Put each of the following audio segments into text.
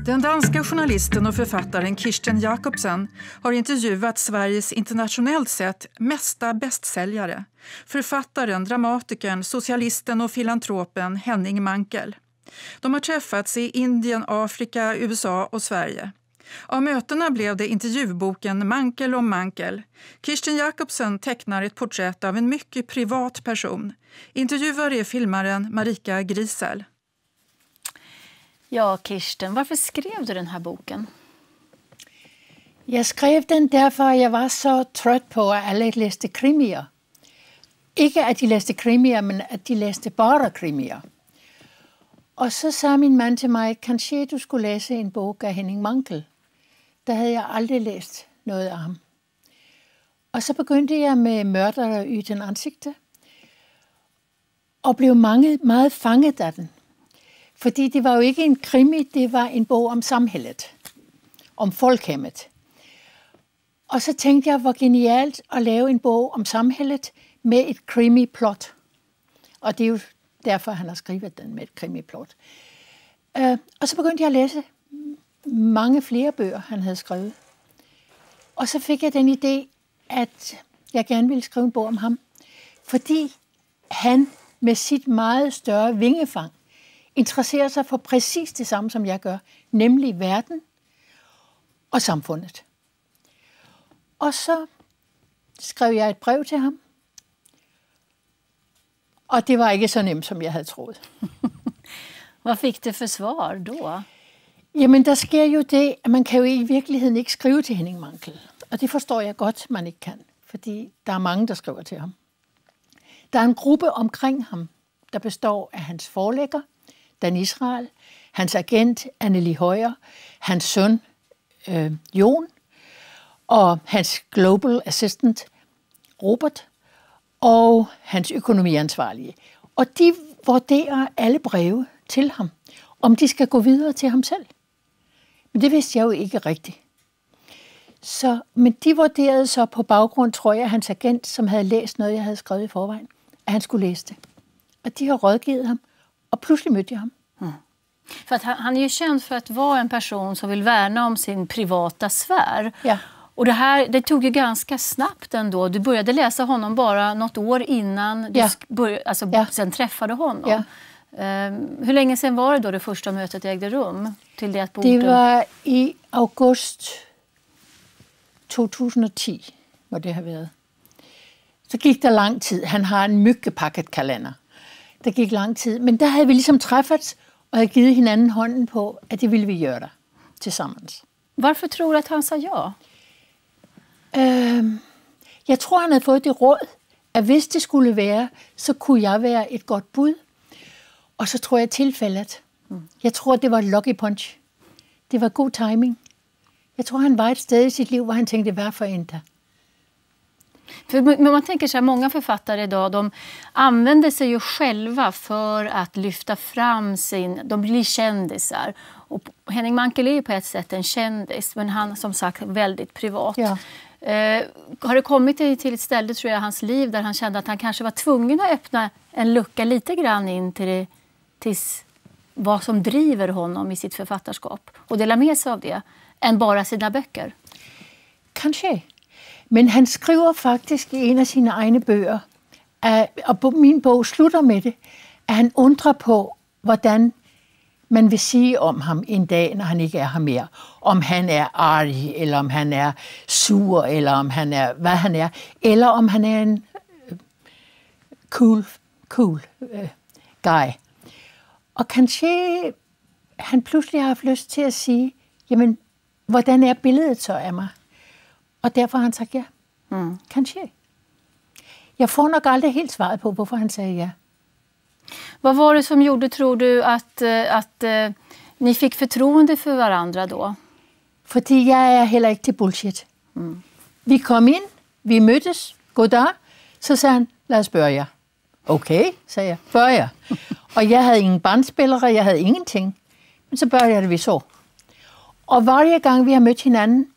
Den danska journalisten och författaren Kirsten Jacobsen har intervjuat Sveriges internationellt sett mesta bästsäljare. Författaren, dramatikern, socialisten och filantropen Henning Mankell. De har träffats i Indien, Afrika, USA och Sverige. Av mötena blev det intervjuboken Mankell om Mankell. Kirsten Jacobsen tecknar ett porträtt av en mycket privat person. Intervjuare är filmaren Marika Grisel. Ja, Kirsten, varför skrev du den här boken? Jeg skrev den derfor, at jeg var så trøt på, at alle læste krimier. Ikke at de læste krimier, men at de læste bare krimier. Og så sagde min mand til mig, kanskje du skulle læse en bog af Henning Mankell. Der havde jeg aldrig læst noget af ham. Og så begyndte jeg med Mördare utan ansikte, og blev meget fanget af den. Fordi det var jo ikke en krimi, det var en bog om samhället, om folkhemmet. Og så tænkte jeg, hvor genialt at lave en bog om samhället med et krimi-plot. Og det er jo derfor, han har skrevet den med et krimi-plot. Og så begyndte jeg at læse mange flere bøger, han havde skrevet. Og så fik jeg den idé, at jeg gerne ville skrive en bog om ham. Fordi han med sit meget større vingefang interesserer sig for præcis det samme, som jeg gør, nemlig verden og samfundet. Og så skrev jeg et brev til ham, og det var ikke så nemt, som jeg havde troet. Hvad fik det for svar då? Jamen, der sker jo det, at man kan jo i virkeligheden ikke skrive til Henning Mankell. Og det forstår jeg godt, man ikke kan, fordi der er mange, der skriver til ham. Der er en gruppe omkring ham, der består af hans forlægger, Dan Israel, hans agent Anneli Højer, hans søn Jon, og hans global assistant Robert, og hans økonomiansvarlige. Og de vurderer alle breve til ham, om de skal gå videre til ham selv. Men det vidste jeg jo ikke rigtigt. Men de vurderede så på baggrund, tror jeg, hans agent, som havde læst noget, jeg havde skrevet i forvejen, at han skulle læse det. Og de har rådgivet ham, og pludselig mødte jeg ham. För att han är ju känd för att vara en person som vill värna om sin privata sfär. Ja. Och det tog ju ganska snabbt ändå. Du började läsa honom bara något år innan du sen träffade honom. Ja. Hur länge sedan var det då det första mötet ägde rum? Till det, att boken... Det var i august 2010, må det have været. Så gik der lang tid. Han har en myggepakket kalender. Der gik lang tid, men der havde vi ligesom træffet og havde givet hinanden hånden på, at det ville vi gøre der tilsammens. Varför tror du att han sa ja? Jeg tror, han havde fået det råd, at hvis det skulle være, så kunne jeg være et godt bud. Og så tror jeg tilfældet. Jeg tror, det var lucky punch. Det var god timing. Jeg tror, han var et sted i sitt liv, hvor han tänkte, varför inte? Men man tänker så här, många författare idag, de använder sig ju själva för att lyfta fram de blir kändisar. Och Henning Mankell är ju på ett sätt en kändis, men han som sagt väldigt privat. Ja. Har det kommit till ett ställe, tror jag, i hans liv där han kände att han kanske var tvungen att öppna en lucka lite grann in till vad som driver honom i sitt författarskap och dela med sig av det, än bara sina böcker? Kanskje. Men han skriver faktisk i en af sine egne bøger, og min bog slutter med det, at han undrer på, hvordan man vil sige om ham en dag, når han ikke er her mere. Om han er arg, eller om han er sur, eller om han er, hvad han er, eller om han er en cool guy. Og kanskje han pludselig har haft lyst til at sige, jamen, hvordan er billedet så af mig? Og derfor har han sagt ja. Kanskje. Jeg får nok aldrig helt svaret på, hvorfor han sagde ja. Vad var det som gjorde, tror du, att ni fick förtroende för varandra då? Fordi jeg er heller ikke til bullshit. Vi kom ind, vi mødtes, goddag, så sagde han, lad os spørge jer. Okay, sagde jeg, spørge jer. Og jeg havde ingen bandspillere, jeg havde ingenting. Men så spørger jeg det, vi så. Og hver gang vi har mødt hinanden,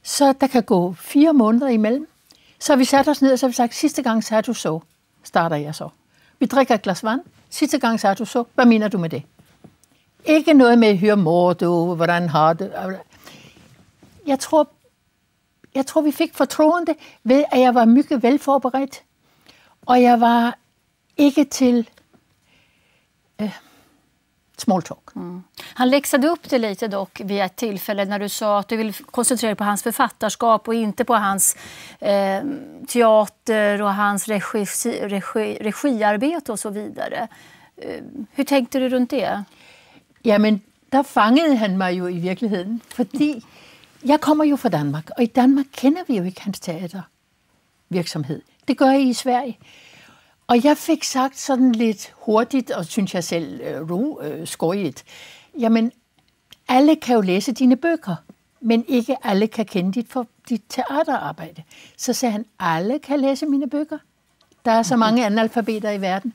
så der kan gå 4 måneder imellem. Så har vi sat os ned, og så har vi sagt, sidste gang sagde du så, starter jeg så. Vi drikker et glas vand. Sidste gang sagde du så, hvad mener du med det? Ikke noget med, hør mor du, hvordan har du. Jeg tror, vi fik fortroende ved, at jeg var mycket velforberedt, og jeg var ikke til small talk. Mm. Han läxade upp det lite dock vid ett tillfälle när du sa att du vill koncentrera dig på hans författarskap och inte på hans teater och hans regiarbete och så vidare. Hur tänkte du runt det? Jamen, der fangede han mig jo i virkeligheden, fordi jeg kommer jo fra Danmark, og i Danmark kender vi jo ikke hans teatervirksomhed. Det gør I Sverige. Og jeg fik sagt sådan lidt hurtigt, og synes jeg selv skøjet, jamen, alle kan jo læse dine bøger, men ikke alle kan kende dit teaterarbejde. Så sagde han, alle kan læse mine bøger. Der er så mange analfabeter i verden.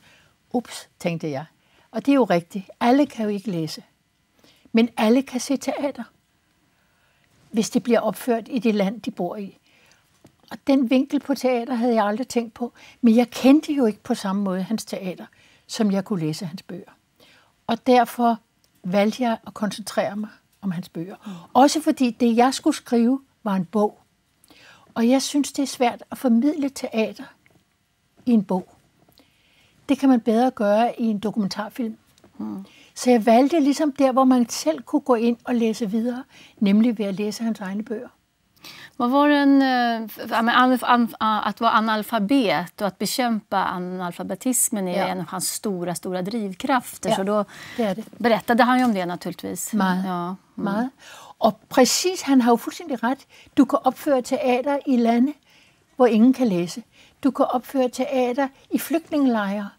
Ups, tænkte jeg. Og det er jo rigtigt. Alle kan jo ikke læse. Men alle kan se teater, hvis det bliver opført i det land, de bor i. Og den vinkel på teater havde jeg aldrig tænkt på. Men jeg kendte jo ikke på samme måde hans teater, som jeg kunne læse hans bøger. Og derfor valgte jeg at koncentrere mig om hans bøger. Også fordi det, jeg skulle skrive, var en bog. Og jeg synes, det er svært at formidle teater i en bog. Det kan man bedre gøre i en dokumentarfilm. Så jeg valgte ligesom der, hvor man selv kunne gå ind og læse videre, nemlig ved at læse hans egne bøger. Vad var att vara analfabet och att bekämpa analfabetismen är en av hans stora drivkrafter. Ja, så då det är det. Berättade han ju om det naturligtvis. Meget. Og præcis, han har jo fuldstændig ret. Du kan opføre teater i lande, hvor ingen kan læse. Du kan opføre teater i flygtningelejre.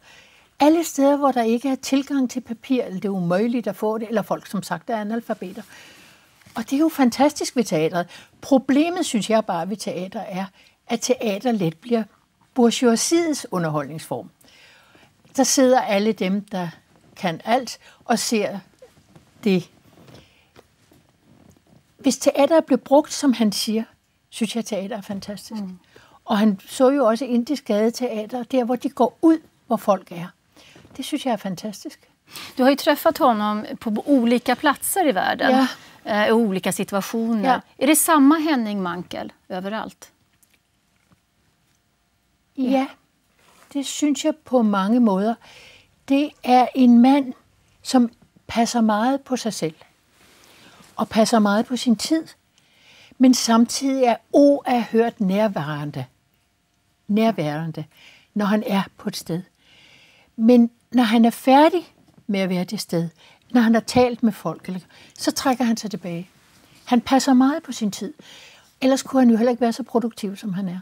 Alle steder, hvor der ikke er tilgang til papir, eller det er umuligt at få det, eller folk, som sagt, er analfabeter. Og det er jo fantastisk ved teateret. Problemet, synes jeg bare ved teater, er, at teater let bliver bourgeoisiets underholdningsform. Der sidder alle dem, der kan alt, og ser det. Hvis teater blev brugt, som han siger, synes jeg, teater er fantastisk. Og han så jo også indisk gadeteater, der hvor de går ud, hvor folk er. Det synes jeg er fantastisk. Du har ju träffat honom på olika platser i världen, i olika situationer. Ja. Är det samma Henning Mankell överallt? Ja, det synes jeg på mange måder. Det er en mand, som passer meget på sig selv, og passer meget på sin tid, men samtidig er uerhørt nærværende, når han er på et sted. Men når han er færdig med at være det sted, når han har talt med folk, så trækker han sig tilbage. Han passer meget på sin tid. Ellers kunne han jo heller ikke være så produktiv, som han er.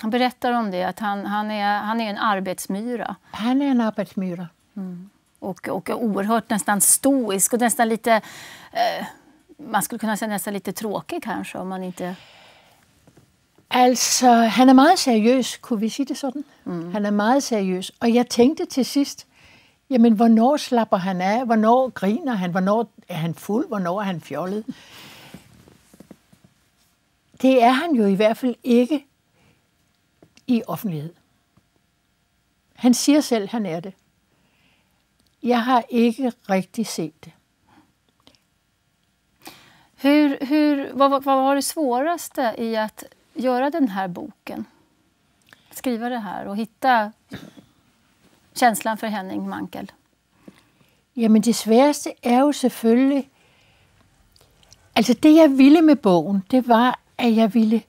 Han berättar om det, att han är en arbetsmyra. Han är en arbetsmyra. Och oerhört nästan stoisk och nästan lite, man skulle kunna säga nästan lite tråkig kanske, om man inte... Altså, han er meget seriøs, kunne vi sige det sådan? Han er meget seriøs, og jeg tænkte til sidst, jamen, hvornår slapper han af? Hvornår griner han? Hvornår er han fuld? Hvornår er han fjollet? Det er han jo i hvert fald ikke i offentlighed. Han siger selv, han er det. Jeg har ikke rigtig set det. Vad var det svåraste i att göra den här boken? Skriva det här och hitta känslan för Henning Mankell? Jamen det sværeste er jo selvfølgelig... Altså det jeg ville med bogen, det var, at jeg ville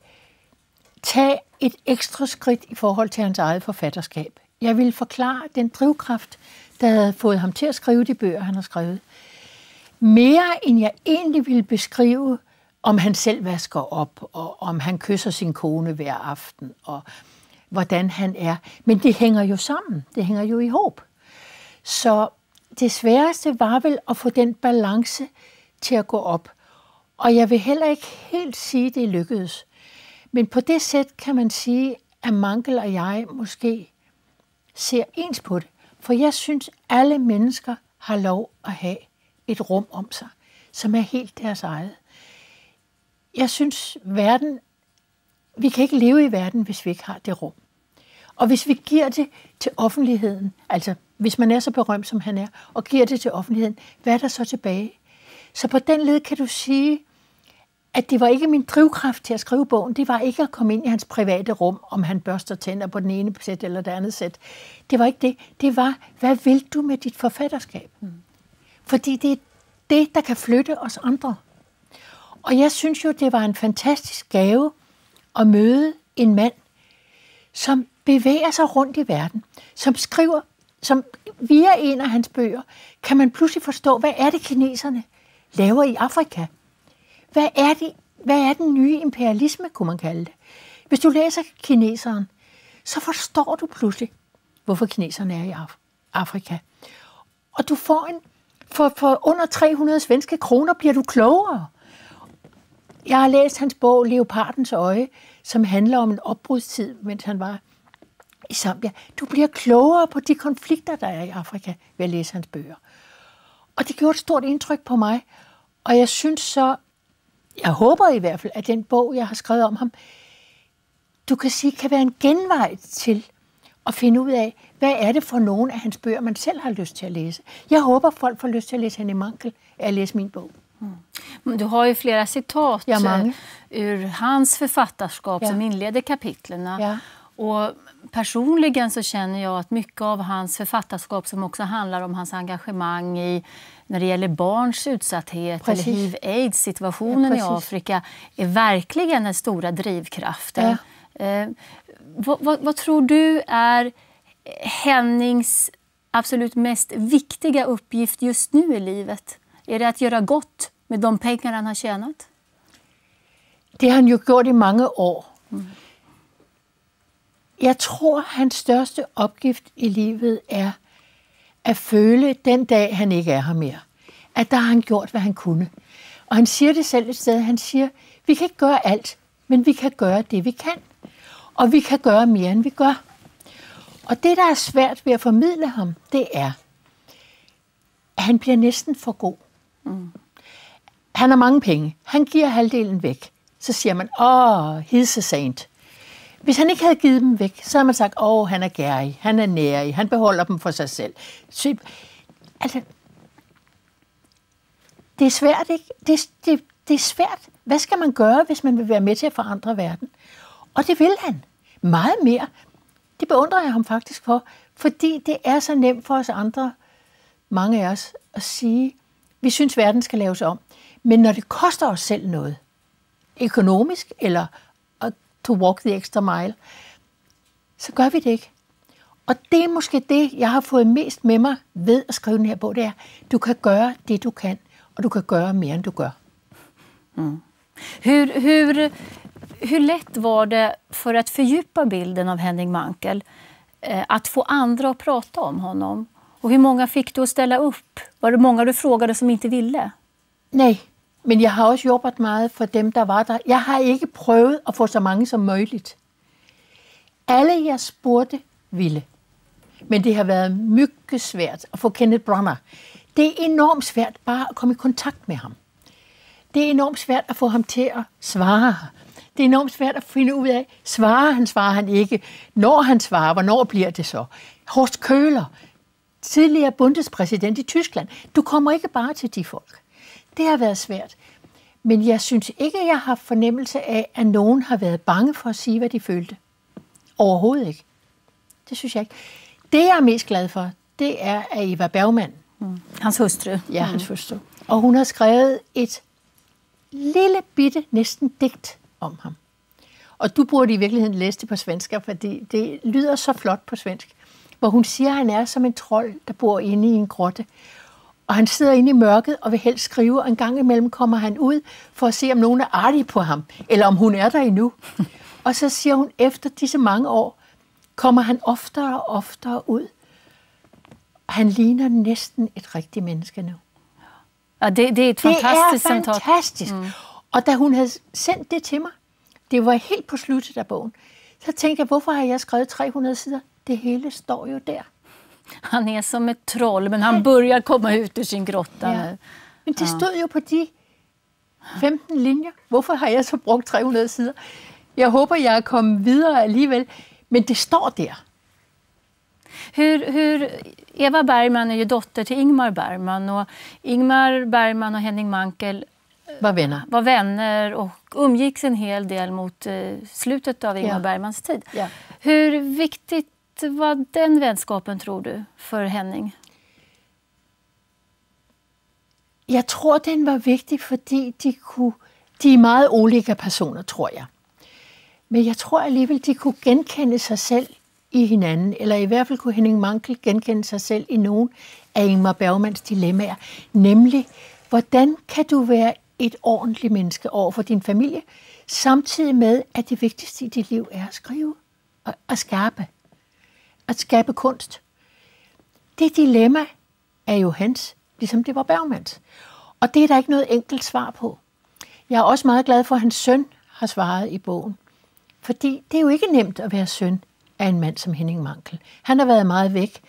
tage et ekstra skridt i forhold til hans eget forfatterskab. Jeg ville forklare den drivkraft, der havde fået ham til at skrive de bøger, han har skrevet. Mere end jeg egentlig ville beskrive, om han selv vasker op, og om han kysser sin kone hver aften, og hvordan han er. Men det hænger jo sammen. Det hænger jo i håb. Så det sværeste var vel at få den balance til at gå op. Og jeg vil heller ikke helt sige, at det lykkedes. Men på det sæt kan man sige, at Mankell og jeg måske ser ens på det. For jeg synes, alle mennesker har lov at have et rum om sig, som er helt deres eget. Jeg synes, vi kan ikke leve i verden, hvis vi ikke har det rum. Og hvis vi giver det til offentligheden, altså hvis man er så berømt, som han er, og giver det til offentligheden, hvad er der så tilbage? Så på den led kan du sige, at det var ikke min drivkraft til at skrive bogen. Det var ikke at komme ind i hans private rum, om han børster tænder på den ene sæt eller det andet sæt. Det var ikke det. Det var, hvad vil du med dit forfatterskab? Fordi det er det, der kan flytte os andre. Og jeg synes jo, det var en fantastisk gave at møde en mand, som bevæger sig rundt i verden, som skriver, som via en af hans bøger, kan man pludselig forstå, hvad er det kineserne laver i Afrika? Hvad er den nye imperialisme, kunne man kalde det? Hvis du læser Kineseren, så forstår du pludselig, hvorfor kineserne er i Afrika. Og du får for under 300 svenske kroner bliver du klogere. Jeg har læst hans bog, Leopardens øje, som handler om en opbrudstid, mens han var i Zambia. Du bliver klogere på de konflikter, der er i Afrika, ved at læse hans bøger. Og det gjorde et stort indtryk på mig. Og jeg synes så, jeg håber i hvert fald, at den bog, jeg har skrevet om ham, du kan sige, kan være en genvej til at finde ud af, hvad er det for nogle af hans bøger, man selv har lyst til at læse. Jeg håber, folk får lyst til at læse Henning Mankell, at læse min bog. Du har ju flera citat ur hans författarskap som inleder kapitlerna. Ja. Och personligen så känner jag att mycket av hans författarskap som också handlar om hans engagemang i när det gäller barns utsatthet eller HIV-AIDS-situationen i Afrika är verkligen den stora drivkraften. Ja. Vad tror du är Hennings absolut mest viktiga uppgift just nu i livet? Är det att göra gott med de pengar han har tjänat? Det har han jo gjort i mange år. Jeg tror, hans største opgift i livet er at føle den dag, han ikke er her mere. At der har han gjort, hvad han kunne. Og han siger det selv et sted. Han siger, vi kan ikke gøre alt, men vi kan gøre det, vi kan. Og vi kan gøre mere, end vi gør. Og det, der er svært ved at formidle ham, det er, at han bliver næsten for god. Han har mange penge. Han giver halvdelen væk. Så siger man, he's a saint. Hvis han ikke havde givet dem væk, så havde man sagt, han er gærig, han er nærig, han beholder dem for sig selv. Altså, det er svært, ikke? Det er svært. Hvad skal man gøre, hvis man vil være med til at forandre verden? Og det vil han. Meget mere. Det beundrer jeg ham faktisk for, fordi det er så nemt for os andre, mange af os, at sige, vi synes, verden skal laves om. Men når det koster os selv noget, økonomisk eller to walk the extra mile, så gør vi det ikke. Og det er måske det, jeg har fået mest med mig ved at skrive den her bog, det er, du kan gøre det, du kan, og du kan gøre mere, end du gør. Hur lätt var det för att fördjupa bilden av Henning Mankell att få andra att prata om honom? Och hur många fick du att ställa upp? Var det många du frågade som inte ville? Nej, men jeg har også hjulpet meget for dem, der var der. Jeg har ikke prøvet at få så mange som muligt. Alle jeg spurgte ville. Men det har været mycket svært at få Kenneth Branagh. Det er enormt svært bare at komme i kontakt med ham. Det er enormt svært at få ham til at svare. Det er enormt svært at finde ud af, svarer han ikke. Når han svarer, hvornår bliver det så? Horst Köhler, tidligere bundespræsident i Tyskland. Du kommer ikke bare til de folk. Det har været svært. Men jeg synes ikke, at jeg har fornemmelse af, at nogen har været bange for at sige, hvad de følte. Overhovedet ikke. Det synes jeg ikke. Det, jeg er mest glad for, det er at Eva Bergman. Hans hustru. Ja, hans hustru. Og hun har skrevet et lille bitte næsten digt om ham. Og du burde i virkeligheden læse det på svensk, fordi det lyder så flot på svensk. Hvor hun siger, at han er som en trold, der bor inde i en grotte. Og han sidder inde i mørket og vil helst skrive, og en gang imellem kommer han ud for at se, om nogen er artige på ham, eller om hun er der endnu. Og så siger hun, efter disse mange år, kommer han oftere og oftere ud. Han ligner næsten et rigtigt menneske nu. Ja, det er et fantastisk citat. Det er fantastisk. Og da hun havde sendt det til mig, det var helt på sluttet af bogen, så tænkte jeg, hvorfor har jeg skrevet 300 sider? Det hele står jo der. Han är som ett troll, men han börjar komma ut ur sin grotta nu. Men det stod jo på de 15 linjer. Hvorfor har jeg så brugt 300 sider? Jeg håber, jeg er kommet videre alligevel, men det står der. Eva Bergman är ju dotter till Ingmar Bergman, och Ingmar Bergman och Henning Mankell var vänner och umgicks en hel del mot slutet av Ingmar Bergmans tid. Ja. Hur viktigt var den vänskapen, tror du, för Henning? Jeg tror, den var vigtig, fordi de er meget olika personer, tror jeg. Men jeg tror alligevel, de kunne genkende sig selv i hinanden, eller i hvert fald kunne Henning Mankell genkende sig selv i nogle af Ingmar Bergmans dilemmaer, nemlig, hvordan kan du være et ordentligt menneske over for din familie, samtidig med, at det vigtigste i dit liv er at skrive og at skabe kunst. Det dilemma er jo hans, ligesom det var Bergmans. Og det er der ikke noget enkelt svar på. Jeg er også meget glad for, at hans søn har svaret i bogen. Fordi det er jo ikke nemt at være søn af en mand som Henning Mankell. Han har været meget væk.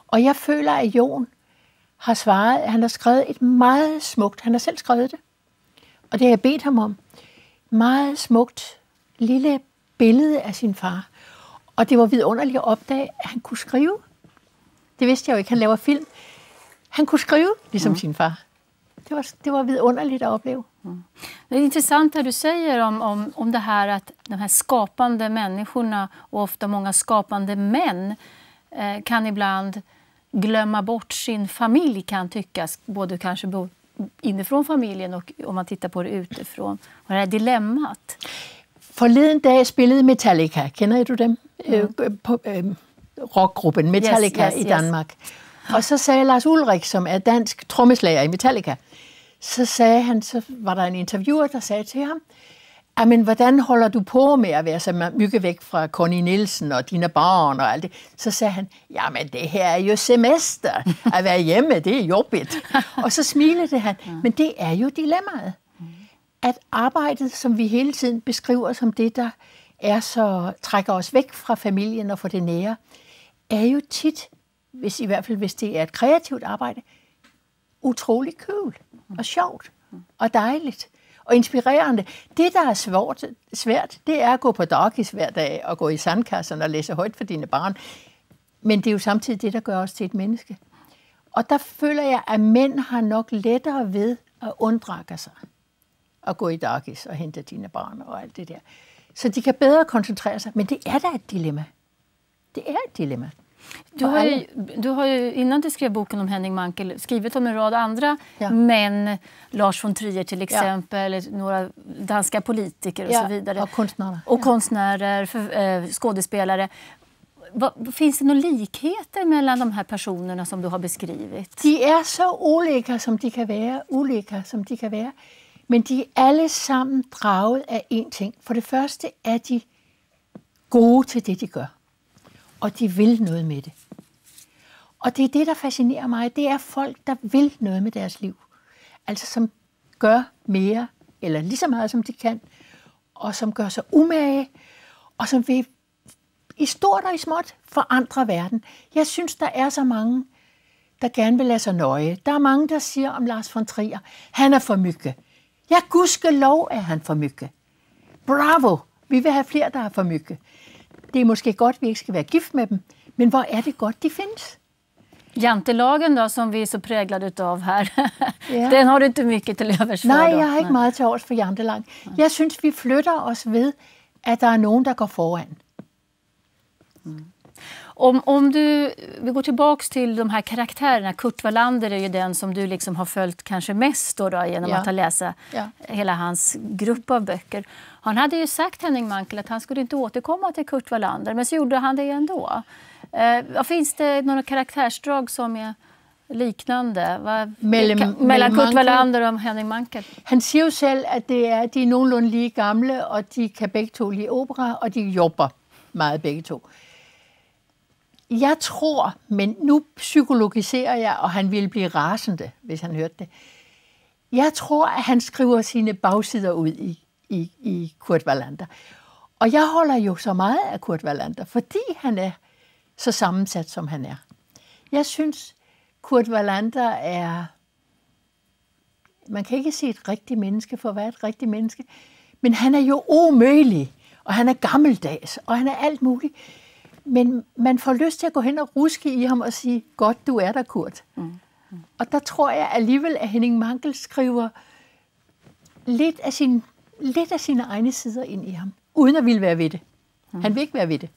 Og jeg føler, at Jon har svaret, at han har skrevet et meget smukt, han har selv skrevet det, og det har jeg bedt ham om, meget smukt lille billede af sin far. Og det var vidunderligt at opdage, at han kunne skrive. Det vidste jeg jo ikke, han laver film. Han kunne skrive, ligesom sin far. Det var vidunderligt at opleve. Det är intressant att du säger om det här att de här skapande människorna och ofta många skapande män kan ibland glömma bort sin familj, kan tyckas, både kanske inifrån familjen och om man tittar på det utifrån. Och det här dilemmat. Forleden dag spillede Metallica. Kender du dem? Rockgruppen Metallica i Danmark. Og så sagde Lars Ulrik, som er dansk trommeslager i Metallica, så var der en interviewer, der sagde til ham, men hvordan holder du på med at være så mygge væk fra Connie Nielsen og dine barn og alt det? Så sagde han, jamen det her er jo semester. At være hjemme, det er jobbigt. Og så smilede han. Men det er jo dilemmaet. At arbejdet, som vi hele tiden beskriver som det, der er så trækker os væk fra familien og fra det nære, er jo tit, i hvert fald hvis det er et kreativt arbejde, utrolig cool og sjovt og dejligt og inspirerende. Det, der er svært, det er at gå på dagis hver dag og gå i sandkassen og læse højt for dine barn. Men det er jo samtidig det, der gør os til et menneske. Og der føler jeg, at mænd har nok lettere ved at unddrage sig og gå i dagis og hente dine barn og alt det der. Så de kan bedre koncentrere sig. Men det er da et dilemma. Det er et dilemma. Du har ju, innan du skrev boken om Henning Mankell, skrivit om en rad andra män, Lars von Trier till exempel, några danska politiker och så vidare. Och konstnärer, skådespelare. Finns det några likheter mellan de här personerna som du har beskrivit? De er så olika som de kan være, men de er alle sammen draget af én ting. For det første er de gode til det, de gør. Og de vil noget med det. Og det er det, der fascinerer mig. Det er folk, der vil noget med deres liv. Altså som gør mere, eller lige så meget, som de kan. Og som gør sig umage. Og som vil i stort og i småt forandre verden. Jeg synes, der er så mange, der gerne vil lade sig nøje. Der er mange, der siger om Lars von Trier, han er for mygge. Ja, gudskelov er han for mygge. Bravo! Vi vil have flere, der er for mygge. Det er måske godt, vi ikke skal være gift med dem, men hvor er det godt, de findes? Jantelagen då, som vi är så präglade av här, den har du inte mycket till övers för? Nej, jeg har ikke meget til overs for jantelagen. Jeg synes, vi flytter os ved, at der er nogen, der går foran. Om vi går tillbaks till de här karaktärerna, Kurt Wallander är ju den som du liksom har följt kanske mest då genom att ha läsa hela hans grupp av böcker. Han hade ju sagt, Henning Mankell, att han skulle inte återkomma till Kurt Wallander, men så gjorde han det ändå. Finns det några karaktärsdrag som är liknande mellan Kurt Wallander og Henning Mankell? Han siger jo selv, at de er nogenlunde lige gamle, og de kan begge to lide opera, og de jobber meget begge to. Jeg tror, men nu psykologiserer jeg, og han ville blive rasende, hvis han hørte det. Jeg tror, at han skriver sine bagsider ud i Kurt Wallander. Og jeg holder jo så meget af Kurt Wallander, fordi han er så sammensat, som han er. Jeg synes, Kurt Wallander er... Man kan ikke sige et rigtigt menneske for at være et rigtigt menneske, men han er jo umøgelig, og han er gammeldags, og han er alt muligt. Men man får lyst til at gå hen og ruske i ham og sige, godt, du er der, Kurt. Og der tror jeg alligevel, at Henning Mankell skriver lidt af sine egne sider ind i ham, uden at ville være ved det. Han vil ikke være ved det.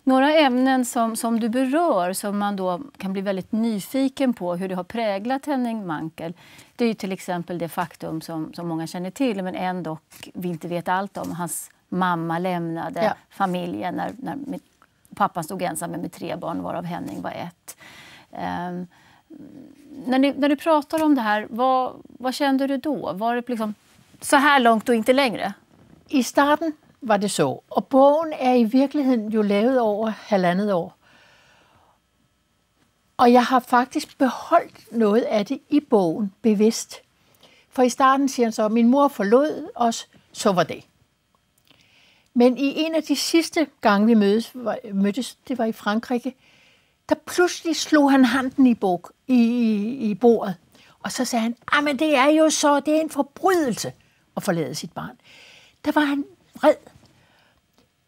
Några ämnen som du berör, som man då kan bli väldigt nyfiken på hur det har präglat Henning Mankell, det är ju till exempel det faktum som många känner till, men ändå vi inte vet allt om. Hans mamma lämnade familjen när pappan stod ensam med 3 barn, varav Henning var 1. När du pratar om det här, vad kände du då? Var det liksom så här långt och inte längre? I starten var det så, og bogen er i virkeligheden jo lavet over 1,5 år. Og jeg har faktisk beholdt noget af det i bogen bevidst. For i starten siger han så, at min mor forlod os, så var det. Men i en af de sidste gange, vi mødtes, det var i Frankrig, der pludselig slog han handen i bordet. Og så sagde han, men det er jo så, det er en forbrydelse at forlade sit barn. Der var han vred.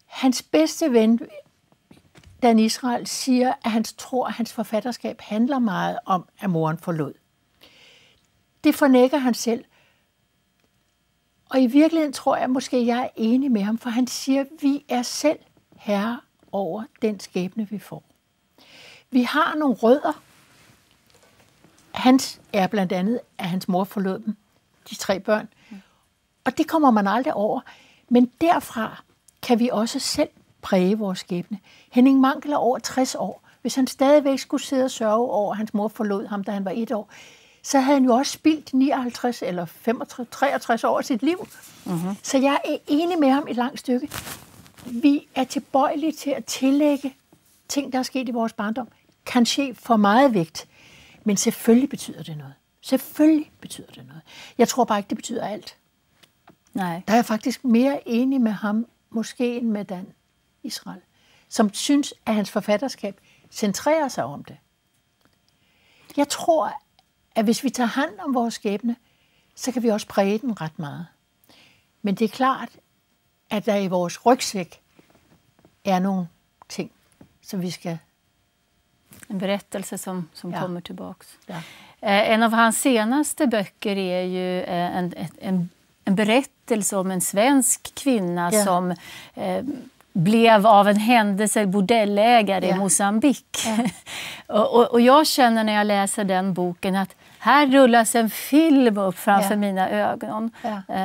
Hans bedste ven, Dan Israel, siger, at han tror, at hans forfatterskab handler meget om, at moren forlod. Det fornægter han selv. Og i virkeligheden tror jeg, måske jeg er enig med ham, for han siger, at vi er selv herre over den skæbne, vi får. Vi har nogle rødder. Hans er blandt andet, at hans mor forlod dem, de 3 børn. Og det kommer man aldrig over. Men derfra kan vi også selv præge vores skæbne. Henning Mankell er over 60 år. Hvis han stadigvæk skulle sidde og sørge over, at hans mor forlod ham, da han var 1 år, så havde han jo også spildt 59 eller 65, 63 år af sit liv. Så jeg er enig med ham et langt stykke. Vi er tilbøjelige til at tillægge ting, der er sket i vores barndom, kanskje for meget vægt. Men selvfølgelig betyder det noget. Selvfølgelig betyder det noget. Jeg tror bare ikke, det betyder alt. Nej. Der er jeg faktisk mere enig med ham, måske end med Dan Israel, som synes, at hans forfatterskab centrerer sig om det. Jeg tror, at hvis vi tager hånd om vores skæbne, så kan vi også præge den ret meget. Men det er klart, at der i vores rygsæk er nogle ting, som vi skal... En berättelse som kommer tillbaks. Ja. En av hans senaste böcker är ju en berättelse om en svensk kvinna som blev av en händelse bordellägare i Mozambique. Och jag känner när jag läser den boken att här rullas en film upp framför mina ögon.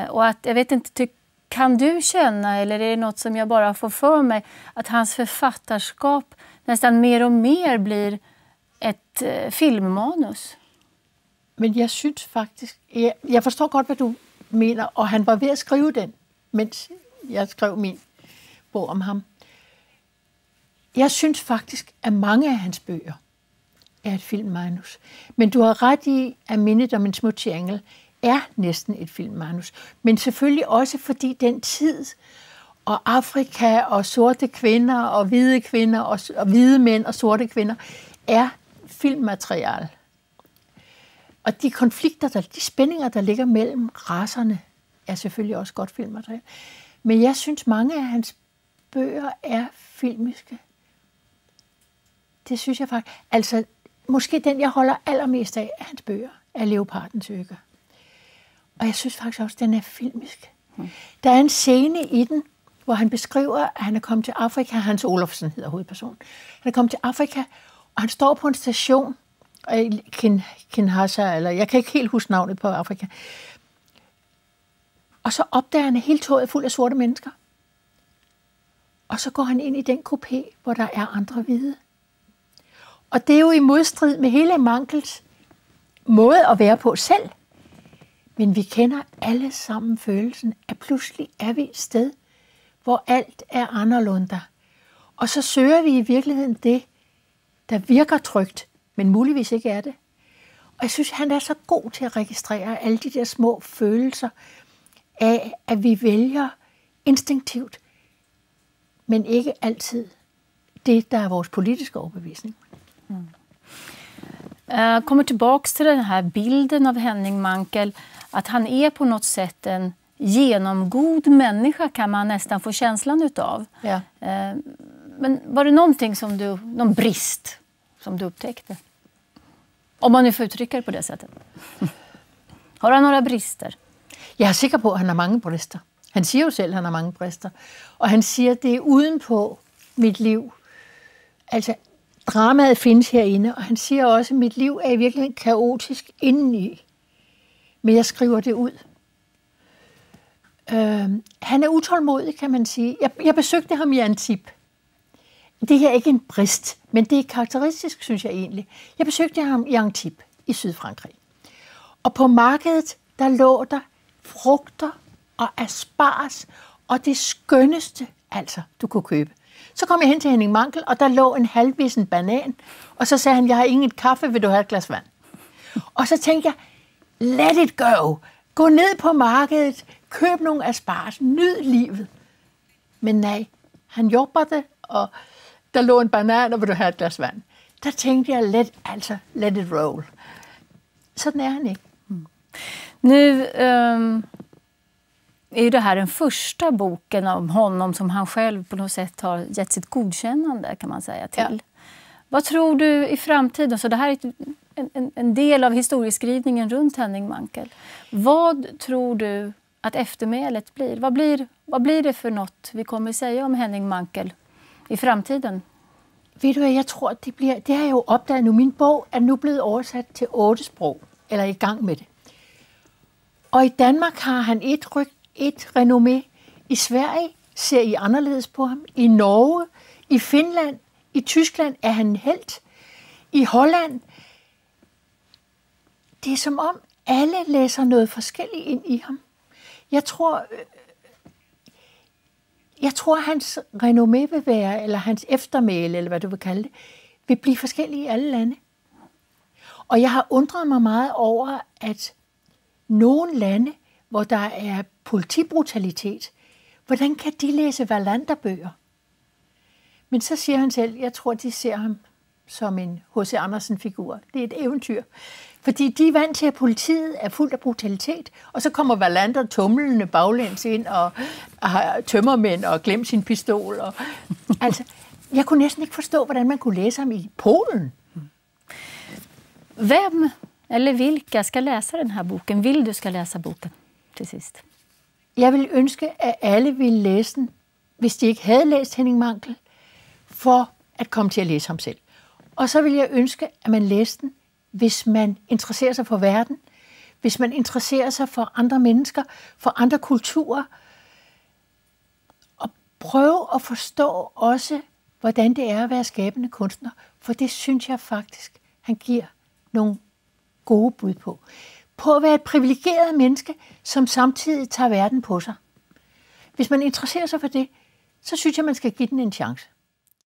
Och att jag vet inte, kan du känna, eller är det något som jag bara får för mig, att hans författarskap nästan mer och mer blir ett filmmanus? Men jeg synes faktisk, jeg forstår godt, hvad du mener, og han var ved at skrive den, mens jeg skrev min bog om ham. Jeg synes faktisk, at mange af hans bøger er et filmmanus. Men du har ret i, at Mindet om en smutsig engel er næsten et filmmanus. Men selvfølgelig også fordi den tid, og Afrika, og sorte kvinder, og hvide kvinder, og hvide mænd, og sorte kvinder, er filmmateriale. Og de konflikter, de spændinger, der ligger mellem racerne, er selvfølgelig også godt filmmateriale. Men jeg synes, mange af hans bøger er filmiske. Det synes jeg faktisk. Altså, måske den, jeg holder allermest af hans bøger, er Leopardens Økse. Og jeg synes faktisk også, den er filmisk. Der er en scene i den, hvor han beskriver, at han er kommet til Afrika. Hans Olofsen hedder hovedpersonen. Han er kommet til Afrika, og han står på en station, Kinshasa, eller jeg kan ikke helt huske navnet på Afrika. Og så opdager han, at hele toget er fuld af sorte mennesker. Og så går han ind i den kupé, hvor der er andre hvide. Og det er jo i modstrid med hele Mankells måde at være på selv. Men vi kender alle sammen følelsen, at pludselig er vi et sted, hvor alt er anderledes. Og så søger vi i virkeligheden det, der virker trygt, men muligvis ikke er det. Og jeg synes, han er så god til at registrere alle de der små følelser af, at vi vælger instinktivt, men ikke altid det, der er vores politiske overbevisning. Kommer tillbaks till den här bilden av Henning Mankell, att han är på något sätt en genomgod människa, kan man nästan få känslan utav. Ja. Men var det någonting någon brist som du upptäckte? Om man nu får uttrycka det på det sättet. Har han några brister? Jeg er sikker på, at han har mange brister. Han siger jo selv, at han har mange brister. Og han siger, at det er uden på mit liv. Altså, dramaet findes herinde, og han siger også, at mit liv er i virkeligheden kaotisk indeni. Men jeg skriver det ud. Han er utålmodig, kan man sige. Jeg besøgte ham i Antibes. Det her er ikke en brist, men det er karakteristisk, synes jeg egentlig. Jeg besøgte ham i Antibes i Sydfrankrig. Og på markedet, der lå der frugter og asparges og det skønneste, altså, du kunne købe. Så kom jeg hen til Henning Mankell, og der lå en halvvissen banan, og så sagde han, jeg har ingen kaffe, vil du have et glas vand? Og så tænkte jeg, let it go. Gå ned på markedet, køb nogle asparges, nyd livet. Men nej, han jobbede, og der lå en banan, og vil du have et glas vand? Der tænkte jeg, let it roll. Sådan är han ikke. Nu är ju det här den första boken om honom som han själv på något sätt har gett sitt godkännande, kan man säga, till. Ja. Vad tror du i framtiden? Så det här är en del av historieskrivningen runt Henning Mankell. Vad tror du att eftermälet blir? Vad blir det för något vi kommer säga om Henning Mankell i framtiden? Ved du hvad, jeg tror, det har jeg jo opdaget nu. Min bog er nu blevet oversat til 8 sprog, eller i gang med det. Og i Danmark har han et renommé. I Sverige ser I anderledes på ham. I Norge, i Finland, i Tyskland er han en helt. I Holland, det er som om alle læser noget forskelligt ind i ham. Jeg tror, hans renommé vil være, eller hans eftermæle, eller hvad du vil kalde det, vil blive forskellige i alle lande. Og jeg har undret mig meget over, at nogle lande, hvor der er politibrutalitet, hvordan kan de læse Wallander-bøger? Men så siger han selv, jeg tror, de ser ham som en H.C. Andersen-figur. Det er et eventyr. Fordi de er vant til, at politiet er fuldt af brutalitet, og så kommer Wallander tumlende baglæns ind og har tømmermænd og glemt sin pistol. Og, altså, jeg kunne næsten ikke forstå, hvordan man kunne læse ham i Polen. Vem eller vilka ska läsa den här boken? Vill du ska läsa boken till sist? Jeg vil ønske, at alle ville læse den, hvis de ikke havde læst Henning Mankell, for at komme til at læse ham selv. Og så vil jeg ønske, at man læste den, hvis man interesserer sig for verden, hvis man interesserer sig for andre mennesker, for andre kulturer, og prøve at forstå også, hvordan det er at være skabende kunstner, for det synes jeg faktisk, han giver nogle gode bud på. På at være et privilegeret menneske, som samtidig tager verden på sig. Hvis man interesserer sig for det, så synes jeg, man skal give den en chance.